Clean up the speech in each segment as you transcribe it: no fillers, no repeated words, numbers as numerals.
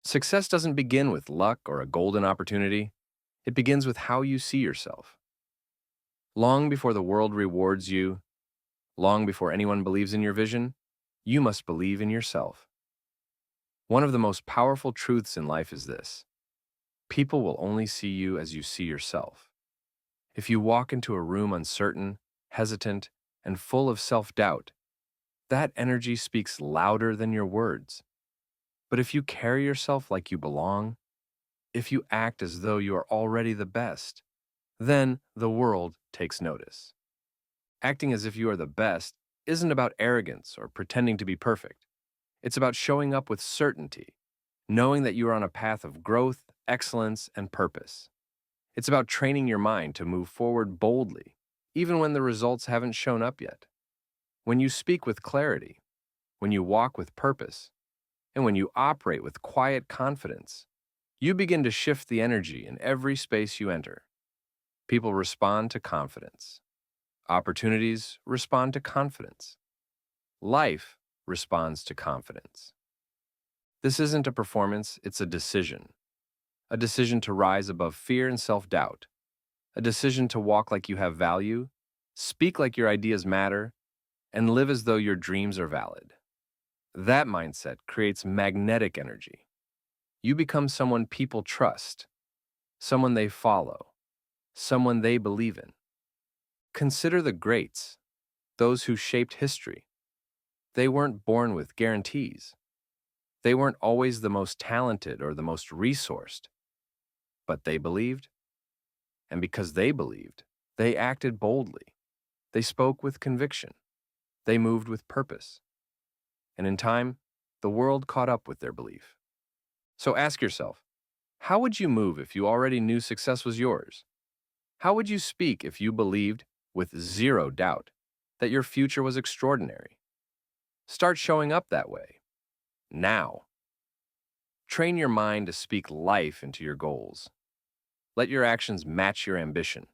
Success doesn't begin with luck or a golden opportunity. It begins with how you see yourself. Long before the world rewards you, long before anyone believes in your vision, you must believe in yourself. One of the most powerful truths in life is this: people will only see you as you see yourself. If you walk into a room uncertain, hesitant, and full of self-doubt, that energy speaks louder than your words. But if you carry yourself like you belong, if you act as though you are already the best, then the world takes notice. Acting as if you are the best isn't about arrogance or pretending to be perfect. It's about showing up with certainty, knowing that you are on a path of growth, excellence, and purpose. It's about training your mind to move forward boldly, even when the results haven't shown up yet. When you speak with clarity, when you walk with purpose, and when you operate with quiet confidence, you begin to shift the energy in every space you enter. People respond to confidence. Opportunities respond to confidence. Life responds to confidence. This isn't a performance, it's a decision. A decision to rise above fear and self-doubt. A decision to walk like you have value, speak like your ideas matter, and live as though your dreams are valid. That mindset creates magnetic energy. You become someone people trust, someone they follow, someone they believe in. Consider the greats, those who shaped history. They weren't born with guarantees. They weren't always the most talented or the most resourced, but they believed. And because they believed, they acted boldly. They spoke with conviction. They moved with purpose. And in time, the world caught up with their belief. So ask yourself, how would you move if you already knew success was yours? How would you speak if you believed, with zero doubt, that your future was extraordinary? Start showing up that way. Now. Train your mind to speak life into your goals. Let your actions match your ambition.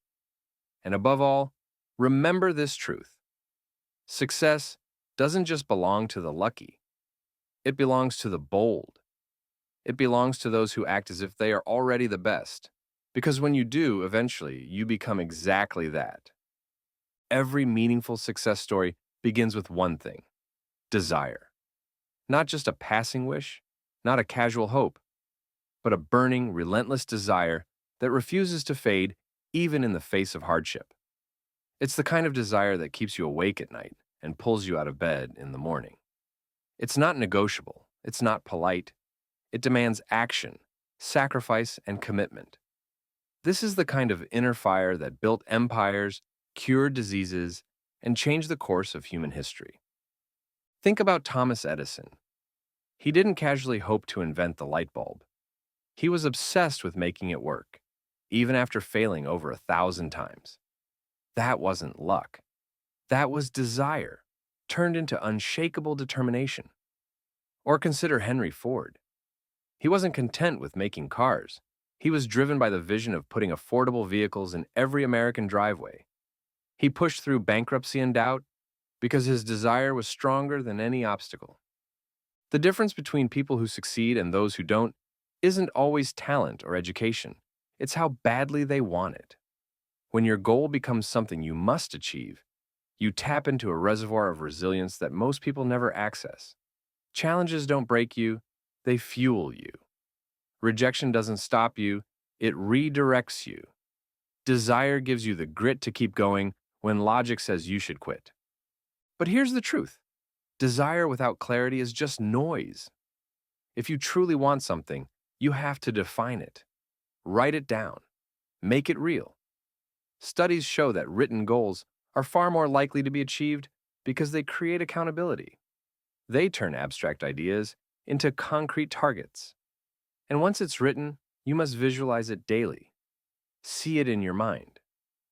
And above all, remember this truth: success doesn't just belong to the lucky. It belongs to the bold. It belongs to those who act as if they are already the best. Because when you do, eventually, you become exactly that. Every meaningful success story begins with one thing: desire. Not just a passing wish, not a casual hope, but a burning, relentless desire that refuses to fade even in the face of hardship. It's the kind of desire that keeps you awake at night and pulls you out of bed in the morning. It's not negotiable. It's not polite. It demands action, sacrifice, and commitment. This is the kind of inner fire that built empires, cured diseases, and changed the course of human history. Think about Thomas Edison. He didn't casually hope to invent the light bulb. He was obsessed with making it work, even after failing over 1,000 times. That wasn't luck. That was desire, turned into unshakable determination. Or consider Henry Ford. He wasn't content with making cars. He was driven by the vision of putting affordable vehicles in every American driveway. He pushed through bankruptcy and doubt because his desire was stronger than any obstacle. The difference between people who succeed and those who don't isn't always talent or education. It's how badly they want it. When your goal becomes something you must achieve, you tap into a reservoir of resilience that most people never access. Challenges don't break you, they fuel you. Rejection doesn't stop you, it redirects you. Desire gives you the grit to keep going when logic says you should quit. But here's the truth: desire without clarity is just noise. If you truly want something, you have to define it. Write it down. Make it real. Studies show that written goals are far more likely to be achieved because they create accountability. They turn abstract ideas into concrete targets. And once it's written, you must visualize it daily. See it in your mind.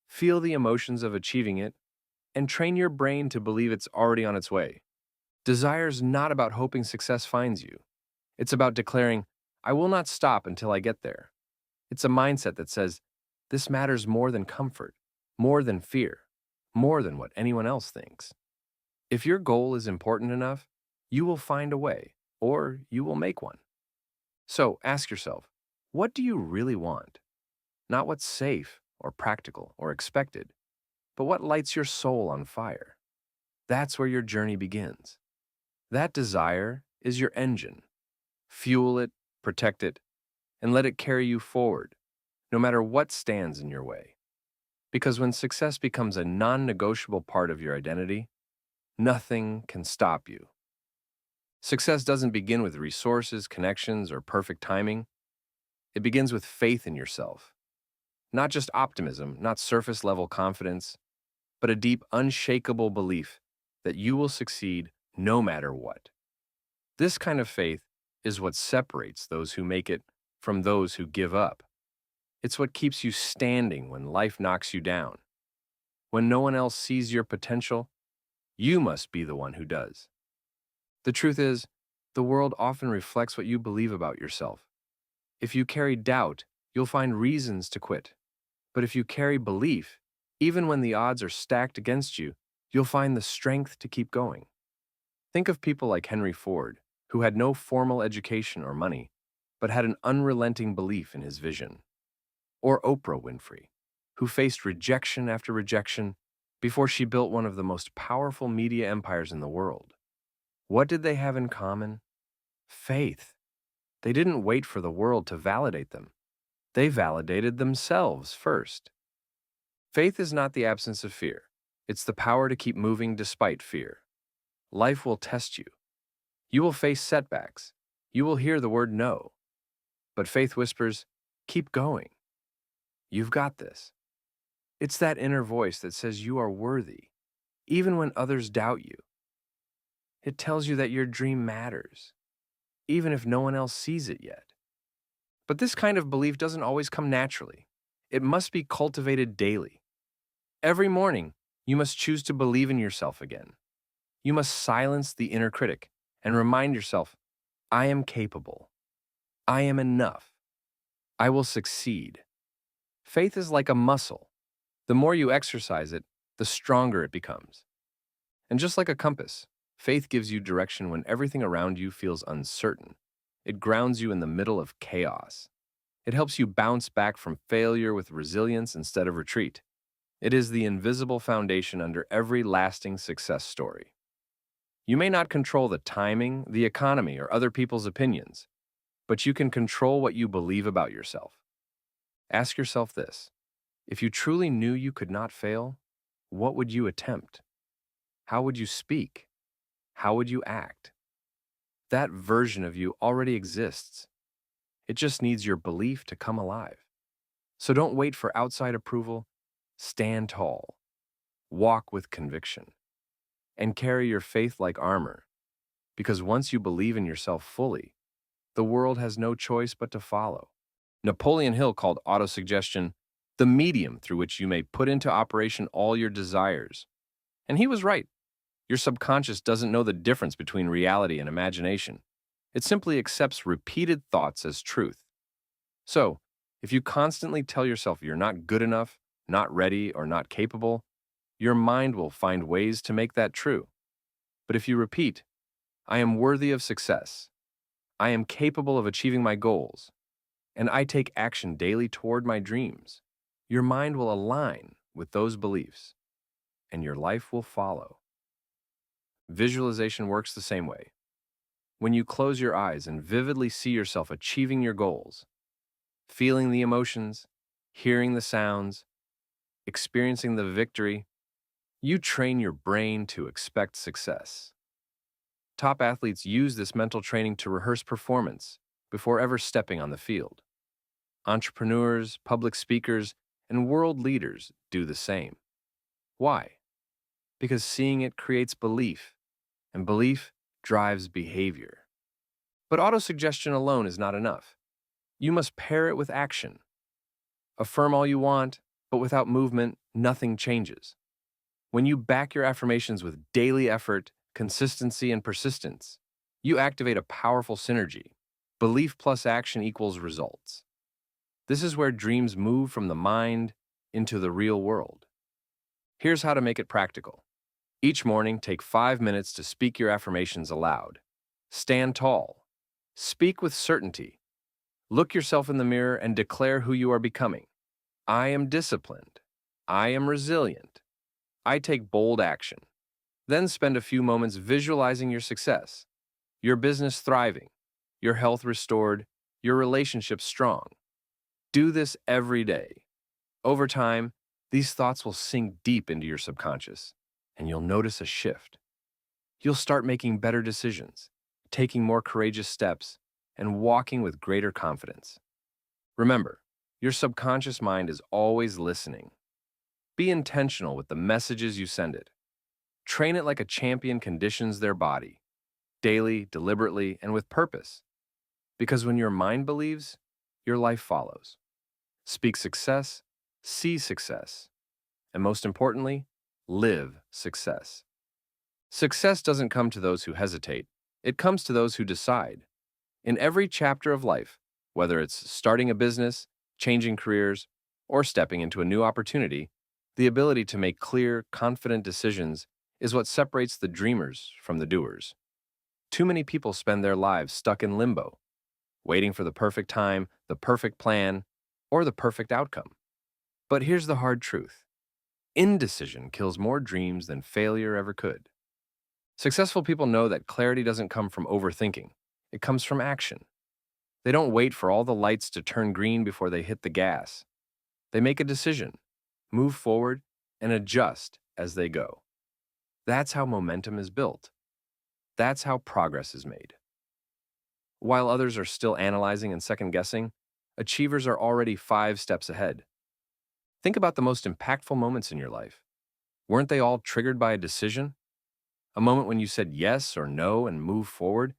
Feel the emotions of achieving it, and train your brain to believe it's already on its way. Desire is not about hoping success finds you. It's about declaring, "I will not stop until I get there." It's a mindset that says, "This matters more than comfort, more than fear, more than what anyone else thinks." If your goal is important enough, you will find a way, or you will make one. So ask yourself, what do you really want? Not what's safe or practical or expected, but what lights your soul on fire. That's where your journey begins. That desire is your engine. Fuel it, protect it, and let it carry you forward, no matter what stands in your way. Because when success becomes a non-negotiable part of your identity, nothing can stop you. Success doesn't begin with resources, connections, or perfect timing. It begins with faith in yourself. Not just optimism, not surface-level confidence, but a deep, unshakable belief that you will succeed no matter what. This kind of faith is what separates those who make it from those who give up. It's what keeps you standing when life knocks you down. When no one else sees your potential, you must be the one who does. The truth is, the world often reflects what you believe about yourself. If you carry doubt, you'll find reasons to quit. But if you carry belief, even when the odds are stacked against you, you'll find the strength to keep going. Think of people like Henry Ford, who had no formal education or money, but had an unrelenting belief in his vision. Or Oprah Winfrey, who faced rejection after rejection before she built one of the most powerful media empires in the world. What did they have in common? Faith. They didn't wait for the world to validate them. They validated themselves first. Faith is not the absence of fear. It's the power to keep moving despite fear. Life will test you. You will face setbacks. You will hear the word no. But faith whispers, keep going. You've got this. It's that inner voice that says you are worthy, even when others doubt you. It tells you that your dream matters, even if no one else sees it yet. But this kind of belief doesn't always come naturally. It must be cultivated daily. Every morning, you must choose to believe in yourself again. You must silence the inner critic and remind yourself, I am capable. I am enough. I will succeed. Faith is like a muscle. The more you exercise it, the stronger it becomes. And just like a compass, faith gives you direction when everything around you feels uncertain. It grounds you in the middle of chaos. It helps you bounce back from failure with resilience instead of retreat. It is the invisible foundation under every lasting success story. You may not control the timing, the economy, or other people's opinions, but you can control what you believe about yourself. Ask yourself this: if you truly knew you could not fail, what would you attempt? How would you speak? How would you act? That version of you already exists. It just needs your belief to come alive. So don't wait for outside approval. Stand tall. Walk with conviction. And carry your faith like armor. Because once you believe in yourself fully, the world has no choice but to follow. Napoleon Hill called autosuggestion the medium through which you may put into operation all your desires. And he was right. Your subconscious doesn't know the difference between reality and imagination. It simply accepts repeated thoughts as truth. So, if you constantly tell yourself you're not good enough, not ready, or not capable, your mind will find ways to make that true. But if you repeat, I am worthy of success, I am capable of achieving my goals, and I take action daily toward my dreams, your mind will align with those beliefs, and your life will follow. Visualization works the same way. When you close your eyes and vividly see yourself achieving your goals, feeling the emotions, hearing the sounds, experiencing the victory, you train your brain to expect success. Top athletes use this mental training to rehearse performance before ever stepping on the field. Entrepreneurs, public speakers, and world leaders do the same. Why? Because seeing it creates belief, and belief drives behavior. But autosuggestion alone is not enough. You must pair it with action. Affirm all you want, but without movement, nothing changes. When you back your affirmations with daily effort, consistency, and persistence, you activate a powerful synergy. Belief plus action equals results. This is where dreams move from the mind into the real world. Here's how to make it practical. Each morning, take 5 minutes to speak your affirmations aloud. Stand tall. Speak with certainty. Look yourself in the mirror and declare who you are becoming. I am disciplined. I am resilient. I take bold action. Then spend a few moments visualizing your success, your business thriving, your health restored, your relationships strong. Do this every day. Over time, these thoughts will sink deep into your subconscious, and you'll notice a shift. You'll start making better decisions, taking more courageous steps, and walking with greater confidence. Remember, your subconscious mind is always listening. Be intentional with the messages you send it. Train it like a champion conditions their body, daily, deliberately, and with purpose. Because when your mind believes, your life follows. Speak success, see success, and most importantly, live success. Success doesn't come to those who hesitate, it comes to those who decide. In every chapter of life, whether it's starting a business, changing careers, or stepping into a new opportunity, the ability to make clear, confident decisions is what separates the dreamers from the doers. Too many people spend their lives stuck in limbo, waiting for the perfect time, the perfect plan, or the perfect outcome. But here's the hard truth. Indecision kills more dreams than failure ever could. Successful people know that clarity doesn't come from overthinking. It comes from action. They don't wait for all the lights to turn green before they hit the gas. They make a decision, move forward, and adjust as they go. That's how momentum is built. That's how progress is made. While others are still analyzing and second-guessing, achievers are already 5 steps ahead. Think about the most impactful moments in your life. Weren't they all triggered by a decision? A moment when you said yes or no and moved forward,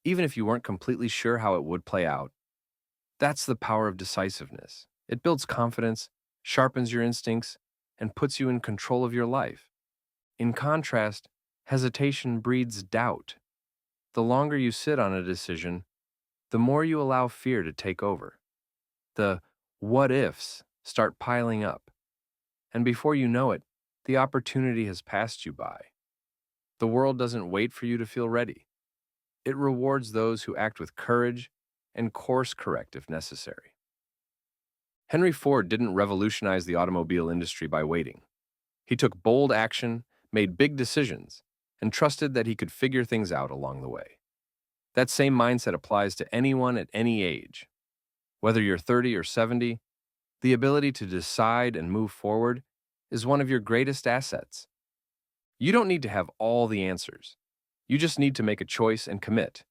even if you weren't completely sure how it would play out. That's the power of decisiveness. It builds confidence, sharpens your instincts, and puts you in control of your life. In contrast, hesitation breeds doubt. The longer you sit on a decision, the more you allow fear to take over. The what-ifs start piling up, and before you know it, the opportunity has passed you by. The world doesn't wait for you to feel ready. It rewards those who act with courage and course correct if necessary. Henry Ford didn't revolutionize the automobile industry by waiting. He took bold action, made big decisions, and trusted that he could figure things out along the way. That same mindset applies to anyone at any age. Whether you're 30 or 70, the ability to decide and move forward is one of your greatest assets. You don't need to have all the answers. You just need to make a choice and commit.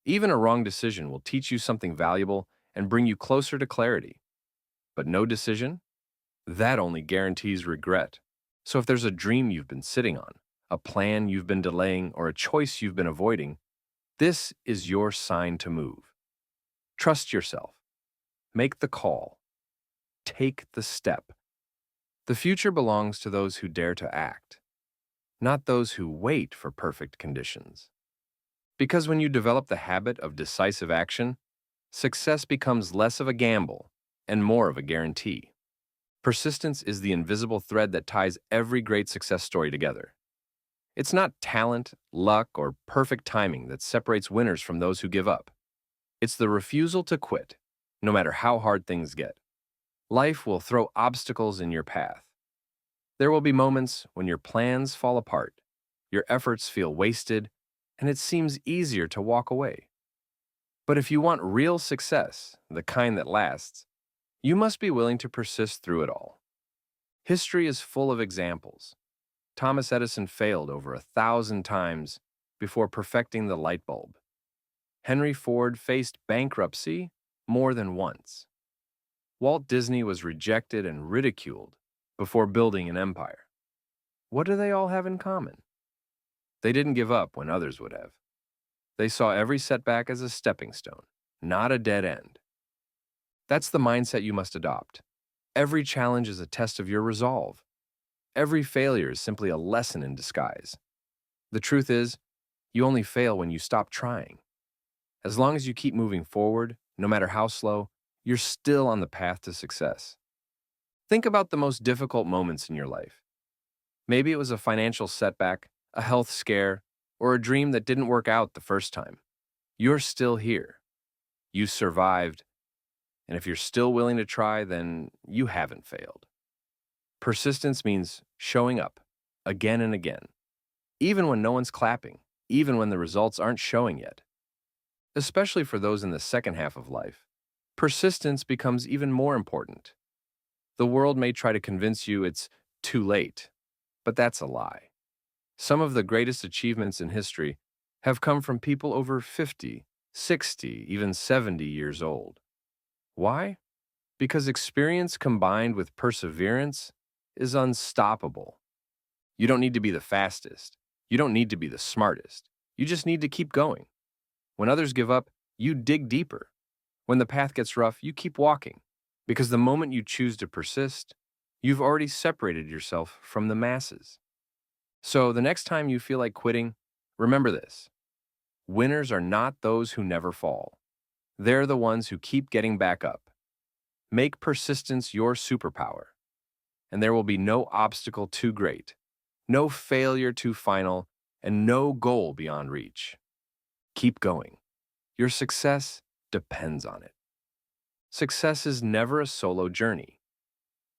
Even a wrong decision will teach you something valuable and bring you closer to clarity. But no decision? That only guarantees regret. So if there's a dream you've been sitting on, a plan you've been delaying, or a choice you've been avoiding, this is your sign to move. Trust yourself. Make the call. Take the step. The future belongs to those who dare to act, not those who wait for perfect conditions. Because when you develop the habit of decisive action, success becomes less of a gamble and more of a guarantee. Persistence is the invisible thread that ties every great success story together. It's not talent, luck, or perfect timing that separates winners from those who give up. It's the refusal to quit, no matter how hard things get. Life will throw obstacles in your path. There will be moments when your plans fall apart, your efforts feel wasted, and it seems easier to walk away. But if you want real success, the kind that lasts, you must be willing to persist through it all. History is full of examples. Thomas Edison failed over 1,000 times before perfecting the light bulb. Henry Ford faced bankruptcy more than once. Walt Disney was rejected and ridiculed before building an empire. What do they all have in common? They didn't give up when others would have. They saw every setback as a stepping stone, not a dead end. That's the mindset you must adopt. Every challenge is a test of your resolve. Every failure is simply a lesson in disguise. The truth is, you only fail when you stop trying. As long as you keep moving forward, no matter how slow, you're still on the path to success. Think about the most difficult moments in your life. Maybe it was a financial setback, a health scare, or a dream that didn't work out the first time. You're still here. You survived, And if you're still willing to try, then you haven't failed. Persistence means showing up again and again, even when no one's clapping, even when the results aren't showing yet. Especially for those in the second half of life, persistence becomes even more important. The world may try to convince you it's too late, but that's a lie. Some of the greatest achievements in history have come from people over 50, 60, even 70 years old. Why? Because experience combined with perseverance is unstoppable. You don't need to be the fastest. You don't need to be the smartest. You just need to keep going. When others give up, you dig deeper. When the path gets rough, you keep walking. Because the moment you choose to persist, you've already separated yourself from the masses. So the next time you feel like quitting, remember this. Winners are not those who never fall. They're the ones who keep getting back up. Make persistence your superpower, and there will be no obstacle too great, no failure too final, and no goal beyond reach. Keep going. Your success depends on it. Success is never a solo journey.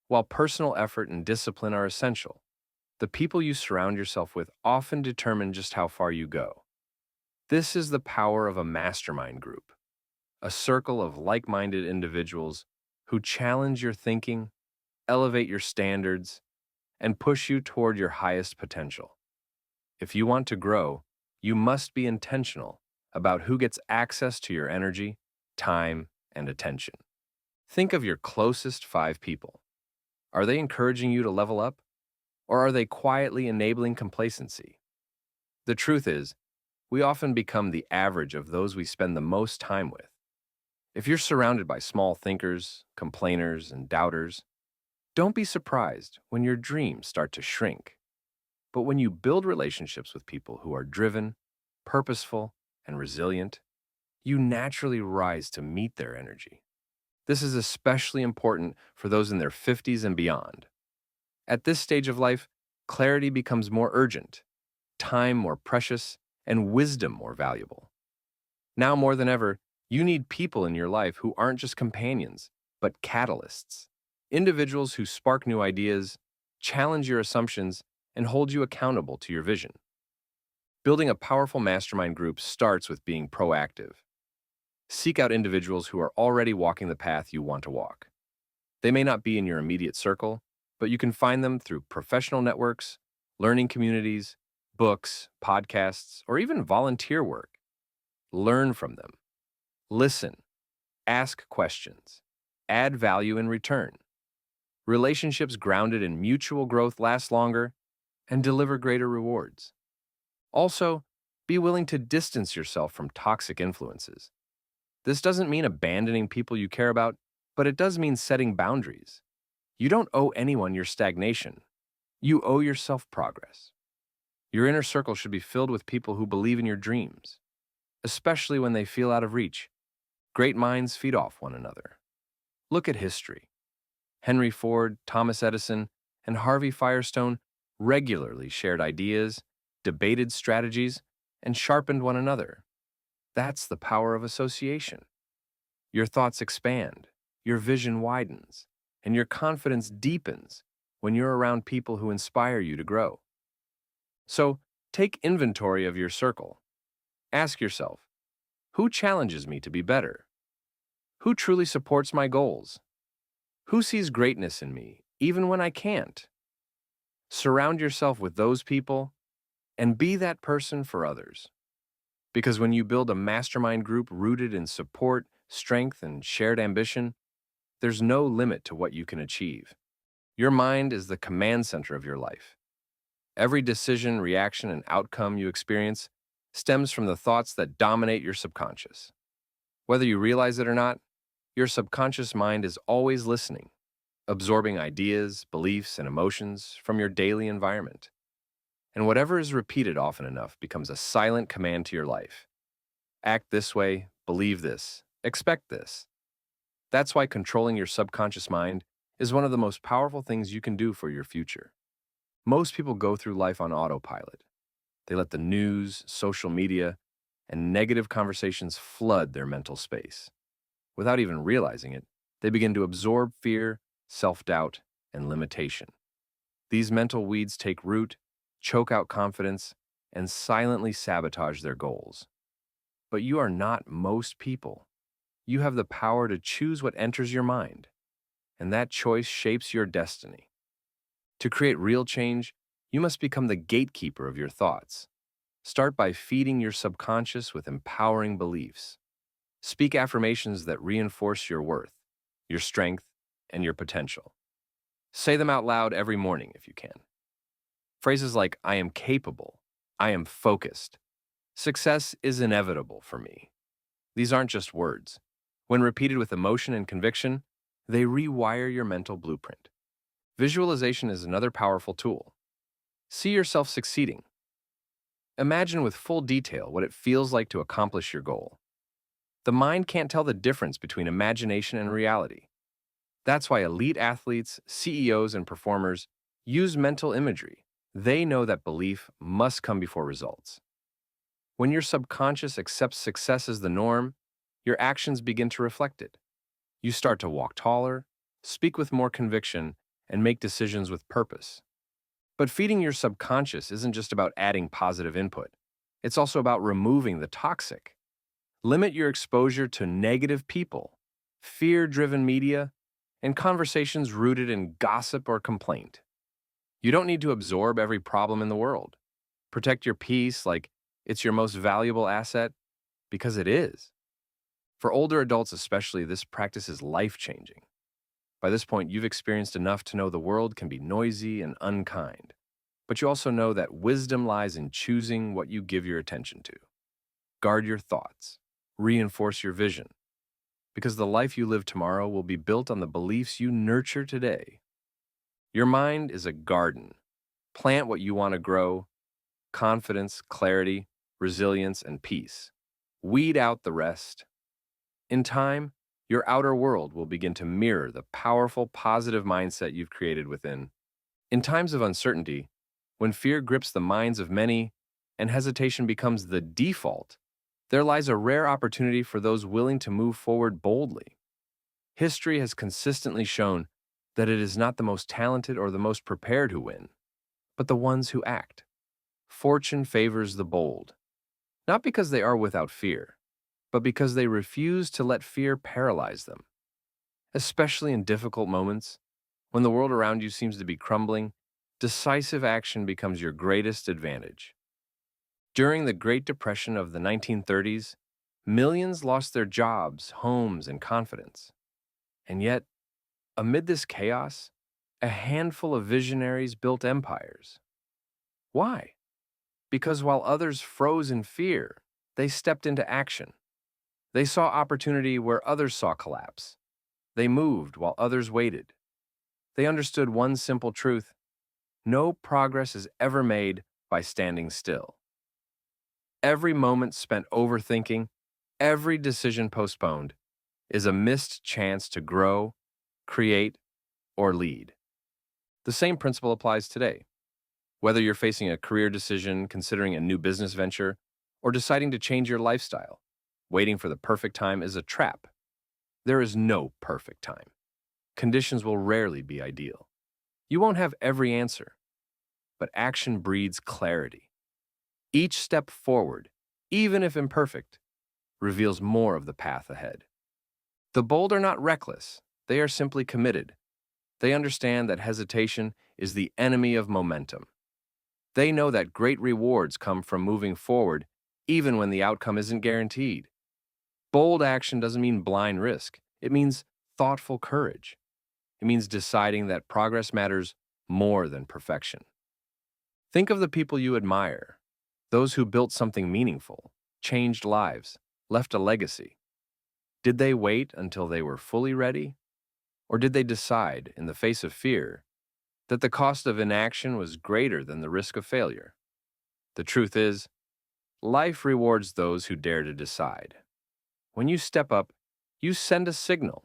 While personal effort and discipline are essential, the people you surround yourself with often determine just how far you go. This is the power of a mastermind group, a circle of like-minded individuals who challenge your thinking, elevate your standards, and push you toward your highest potential. If you want to grow, you must be intentional about who gets access to your energy, time, and attention. Think of your closest 5 people. Are they encouraging you to level up, or are they quietly enabling complacency? The truth is, we often become the average of those we spend the most time with. If you're surrounded by small thinkers, complainers, and doubters, don't be surprised when your dreams start to shrink. But when you build relationships with people who are driven, purposeful, and resilient, you naturally rise to meet their energy. This is especially important for those in their 50s and beyond. At this stage of life, clarity becomes more urgent, time more precious, and wisdom more valuable. Now more than ever, you need people in your life who aren't just companions, but catalysts. Individuals who spark new ideas, challenge your assumptions, and hold you accountable to your vision. Building a powerful mastermind group starts with being proactive. Seek out individuals who are already walking the path you want to walk. They may not be in your immediate circle, but you can find them through professional networks, learning communities, books, podcasts, or even volunteer work. Learn from them. Listen. Ask questions. Add value in return. Relationships grounded in mutual growth last longer and deliver greater rewards. Also, be willing to distance yourself from toxic influences. This doesn't mean abandoning people you care about, but it does mean setting boundaries. You don't owe anyone your stagnation. You owe yourself progress. Your inner circle should be filled with people who believe in your dreams, especially when they feel out of reach. Great minds feed off one another. Look at history. Henry Ford, Thomas Edison, and Harvey Firestone regularly shared ideas, debated strategies, and sharpened one another. That's the power of association. Your thoughts expand, your vision widens, and your confidence deepens when you're around people who inspire you to grow. So, take inventory of your circle. Ask yourself, who challenges me to be better? Who truly supports my goals? Who sees greatness in me, even when I can't? Surround yourself with those people and be that person for others. Because when you build a mastermind group rooted in support, strength, and shared ambition, there's no limit to what you can achieve. Your mind is the command center of your life. Every decision, reaction, and outcome you experience stems from the thoughts that dominate your subconscious. Whether you realize it or not, your subconscious mind is always listening, absorbing ideas, beliefs, and emotions from your daily environment. And whatever is repeated often enough becomes a silent command to your life. Act this way, believe this, expect this. That's why controlling your subconscious mind is one of the most powerful things you can do for your future. Most people go through life on autopilot. They let the news, social media, and negative conversations flood their mental space. Without even realizing it, They begin to absorb fear, self-doubt, and limitation. These mental weeds take root, choke out confidence, and silently sabotage their goals. But you are not most people. You have the power to choose what enters your mind, and that choice shapes your destiny. To create real change, you must become the gatekeeper of your thoughts. Start by feeding your subconscious with empowering beliefs. Speak affirmations that reinforce your worth, your strength, and your potential. Say them out loud every morning if you can. Phrases like, I am capable, I am focused, success is inevitable for me. These aren't just words. When repeated with emotion and conviction, they rewire your mental blueprint. Visualization is another powerful tool. See yourself succeeding. Imagine with full detail what it feels like to accomplish your goal. The mind can't tell the difference between imagination and reality. That's why elite athletes, CEOs, and performers use mental imagery. They know that belief must come before results. When your subconscious accepts success as the norm, your actions begin to reflect it. You start to walk taller, speak with more conviction, and make decisions with purpose. But feeding your subconscious isn't just about adding positive input. It's also about removing the toxic. Limit your exposure to negative people, fear-driven media, and conversations rooted in gossip or complaint. You don't need to absorb every problem in the world. Protect your peace like it's your most valuable asset, because it is. For older adults especially, this practice is life-changing. By this point, you've experienced enough to know the world can be noisy and unkind. But you also know that wisdom lies in choosing what you give your attention to. Guard your thoughts. Reinforce your vision. Because the life you live tomorrow will be built on the beliefs you nurture today. Your mind is a garden. Plant what you want to grow: confidence, clarity, resilience, and peace. Weed out the rest. In time, your outer world will begin to mirror the powerful, positive mindset you've created within. In times of uncertainty, when fear grips the minds of many and hesitation becomes the default, there lies a rare opportunity for those willing to move forward boldly. History has consistently shown that it is not the most talented or the most prepared who win, but the ones who act. Fortune favors the bold, not because they are without fear, but because they refuse to let fear paralyze them. Especially in difficult moments, when the world around you seems to be crumbling, decisive action becomes your greatest advantage. During the Great Depression of the 1930s, millions lost their jobs, homes, and confidence. And yet, amid this chaos, a handful of visionaries built empires. Why? Because while others froze in fear, they stepped into action. They saw opportunity where others saw collapse. They moved while others waited. They understood one simple truth: no progress is ever made by standing still. Every moment spent overthinking, every decision postponed, is a missed chance to grow, create, or lead. The same principle applies today. Whether you're facing a career decision, considering a new business venture, or deciding to change your lifestyle, waiting for the perfect time is a trap. There is no perfect time. Conditions will rarely be ideal. You won't have every answer, but action breeds clarity. Each step forward, even if imperfect, reveals more of the path ahead. The bold are not reckless, they are simply committed. They understand that hesitation is the enemy of momentum. They know that great rewards come from moving forward even when the outcome isn't guaranteed. Bold action doesn't mean blind risk. It means thoughtful courage. It means deciding that progress matters more than perfection. Think of the people you admire, those who built something meaningful, changed lives, left a legacy. Did they wait until they were fully ready? Or did they decide, in the face of fear, that the cost of inaction was greater than the risk of failure? The truth is, life rewards those who dare to decide. When you step up, you send a signal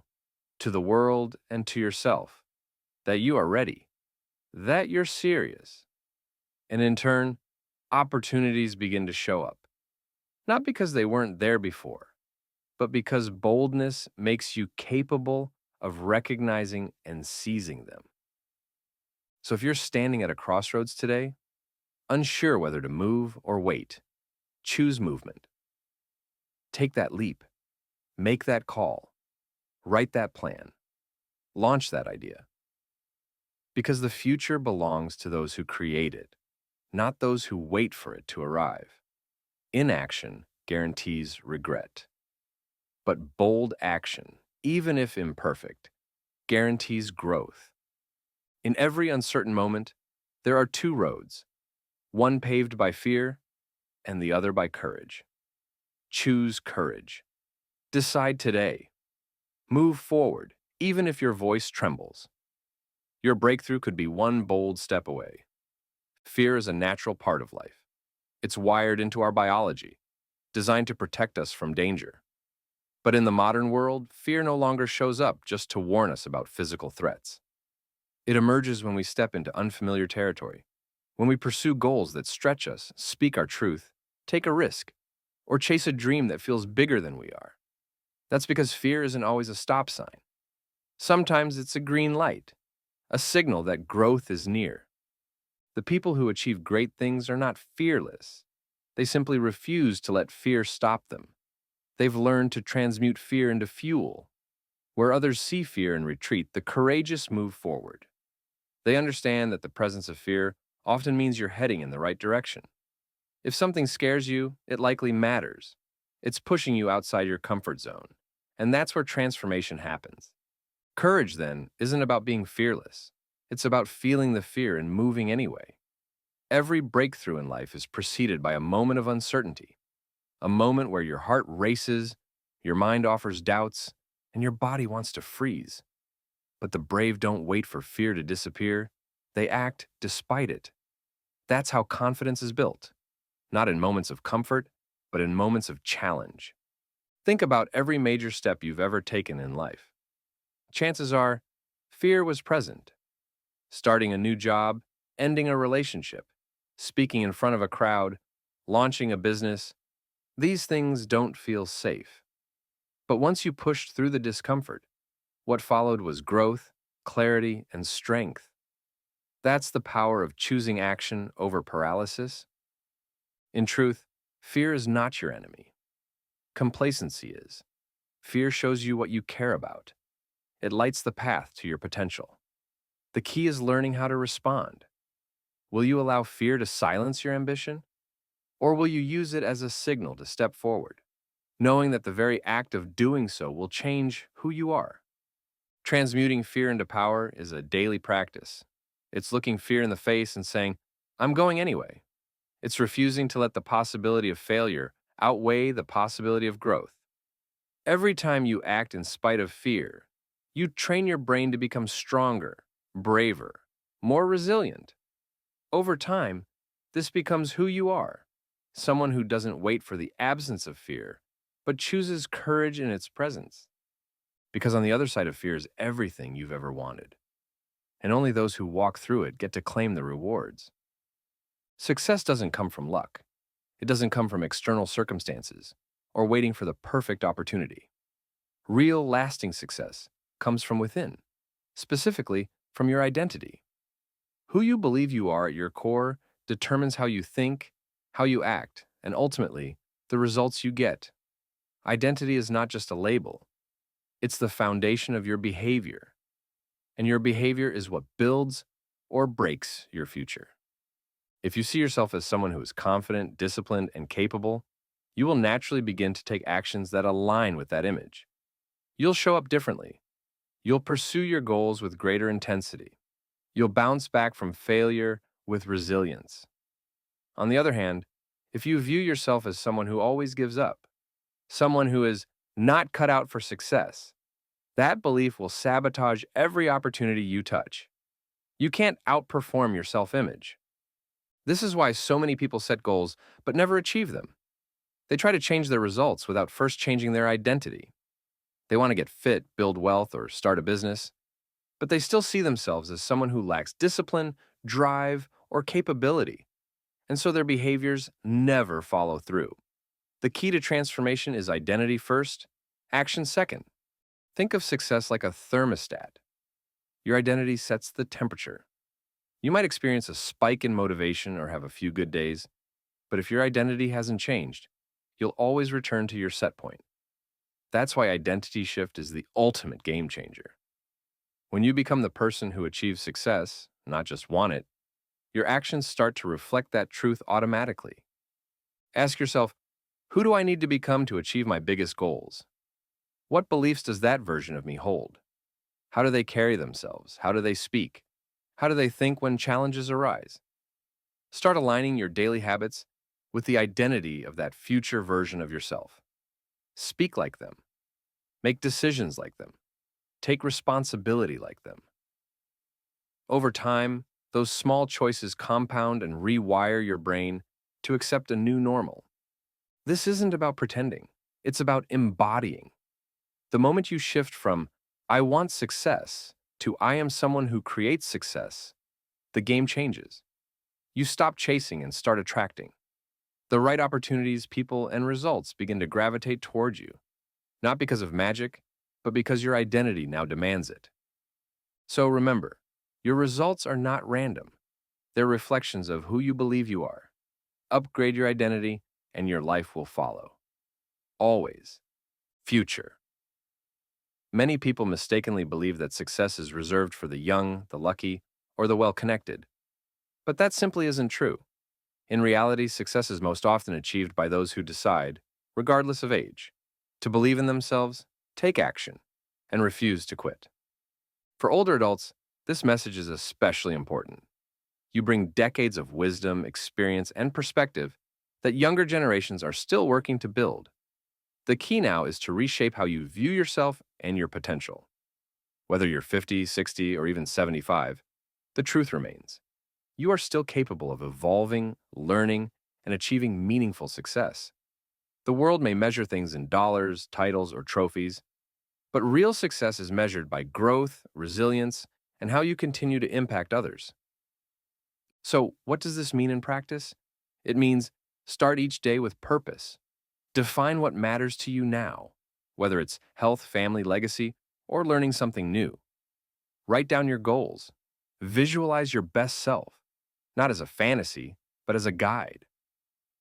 to the world and to yourself that you are ready, that you're serious. And in turn, opportunities begin to show up. Not because they weren't there before, but because boldness makes you capable of recognizing and seizing them. So if you're standing at a crossroads today, unsure whether to move or wait, choose movement. Take that leap, make that call, write that plan, launch that idea. Because the future belongs to those who create it, not those who wait for it to arrive. Inaction guarantees regret. But bold action, even if imperfect, guarantees growth. In every uncertain moment, there are two roads, one paved by fear and the other by courage. Choose courage. Decide today. Move forward, even if your voice trembles. Your breakthrough could be one bold step away. Fear is a natural part of life. It's wired into our biology, designed to protect us from danger. But in the modern world, fear no longer shows up just to warn us about physical threats. It emerges when we step into unfamiliar territory, when we pursue goals that stretch us, speak our truth, take a risk, or chase a dream that feels bigger than we are. That's because fear isn't always a stop sign. Sometimes it's a green light, a signal that growth is near. The people who achieve great things are not fearless. They simply refuse to let fear stop them. They've learned to transmute fear into fuel. Where others see fear and retreat, the courageous move forward. They understand that the presence of fear often means you're heading in the right direction. If something scares you, it likely matters. It's pushing you outside your comfort zone. And that's where transformation happens. Courage, then, isn't about being fearless. It's about feeling the fear and moving anyway. Every breakthrough in life is preceded by a moment of uncertainty, a moment where your heart races, your mind offers doubts, and your body wants to freeze. But the brave don't wait for fear to disappear. They act despite it. That's how confidence is built, not in moments of comfort, but in moments of challenge. Think about every major step you've ever taken in life. Chances are, fear was present. Starting a new job, ending a relationship, speaking in front of a crowd, launching a business, these things don't feel safe. But once you pushed through the discomfort, what followed was growth, clarity, and strength. That's the power of choosing action over paralysis. In truth, fear is not your enemy. Complacency is. Fear shows you what you care about. It lights the path to your potential. The key is learning how to respond. Will you allow fear to silence your ambition? Or will you use it as a signal to step forward, knowing that the very act of doing so will change who you are? Transmuting fear into power is a daily practice. It's looking fear in the face and saying, "I'm going anyway." It's refusing to let the possibility of failure outweigh the possibility of growth. Every time you act in spite of fear, you train your brain to become stronger, braver, more resilient. Over time, this becomes who you are, someone who doesn't wait for the absence of fear, but chooses courage in its presence. Because on the other side of fear is everything you've ever wanted, and only those who walk through it get to claim the rewards. Success doesn't come from luck. It doesn't come from external circumstances or waiting for the perfect opportunity. Real, lasting success comes from within, specifically from your identity. Who you believe you are at your core determines how you think, how you act, and ultimately, the results you get. Identity is not just a label. It's the foundation of your behavior. And your behavior is what builds or breaks your future. If you see yourself as someone who is confident, disciplined, and capable, you will naturally begin to take actions that align with that image. You'll show up differently. You'll pursue your goals with greater intensity. You'll bounce back from failure with resilience. On the other hand, if you view yourself as someone who always gives up, someone who is not cut out for success, that belief will sabotage every opportunity you touch. You can't outperform your self-image. This is why so many people set goals but never achieve them. They try to change their results without first changing their identity. They want to get fit, build wealth, or start a business, but they still see themselves as someone who lacks discipline, drive, or capability, and so their behaviors never follow through. The key to transformation is identity first, action second. Think of success like a thermostat. Your identity sets the temperature. You might experience a spike in motivation or have a few good days, but if your identity hasn't changed, you'll always return to your set point. That's why identity shift is the ultimate game changer. When you become the person who achieves success, not just want it, your actions start to reflect that truth automatically. Ask yourself, who do I need to become to achieve my biggest goals? What beliefs does that version of me hold? How do they carry themselves? How do they speak? How do they think when challenges arise? Start aligning your daily habits with the identity of that future version of yourself. Speak like them. Make decisions like them. Take responsibility like them. Over time, those small choices compound and rewire your brain to accept a new normal. This isn't about pretending, it's about embodying. The moment you shift from, I want success, to I am someone who creates success, the game changes. You stop chasing and start attracting. The right opportunities, people, and results begin to gravitate towards you, not because of magic, but because your identity now demands it. So remember, your results are not random. They're reflections of who you believe you are. Upgrade your identity, and your life will follow. Always. Future. Many people mistakenly believe that success is reserved for the young, the lucky, or the well-connected. But that simply isn't true. In reality, success is most often achieved by those who decide, regardless of age, to believe in themselves, take action, and refuse to quit. For older adults, this message is especially important. You bring decades of wisdom, experience, and perspective that younger generations are still working to build. The key now is to reshape how you view yourself and your potential. Whether you're 50, 60, or even 75, the truth remains. You are still capable of evolving, learning, and achieving meaningful success. The world may measure things in dollars, titles, or trophies, but real success is measured by growth, resilience, and how you continue to impact others. So, what does this mean in practice? It means start each day with purpose. Define what matters to you now, whether it's health, family, legacy, or learning something new. Write down your goals. Visualize your best self, not as a fantasy, but as a guide.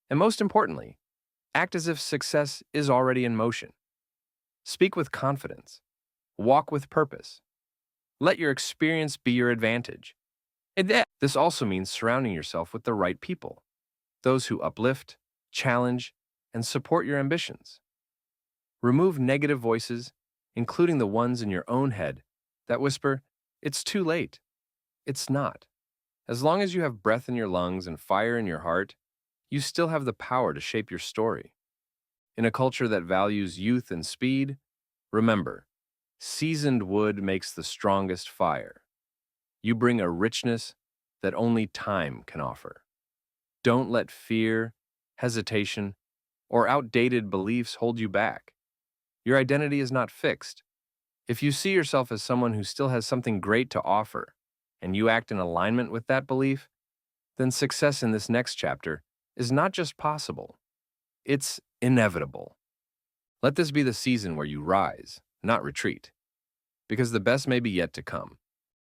And most importantly, act as if success is already in motion. Speak with confidence. Walk with purpose. Let your experience be your advantage. This also means surrounding yourself with the right people, those who uplift, challenge, and support your ambitions. Remove negative voices, including the ones in your own head that whisper, "It's too late." It's not. As long as you have breath in your lungs and fire in your heart, you still have the power to shape your story. In a culture that values youth and speed, remember, seasoned wood makes the strongest fire. You bring a richness that only time can offer. Don't let fear, hesitation, or outdated beliefs hold you back. Your identity is not fixed. If you see yourself as someone who still has something great to offer, and you act in alignment with that belief, then success in this next chapter is not just possible, it's inevitable. Let this be the season where you rise, not retreat, because the best may be yet to come.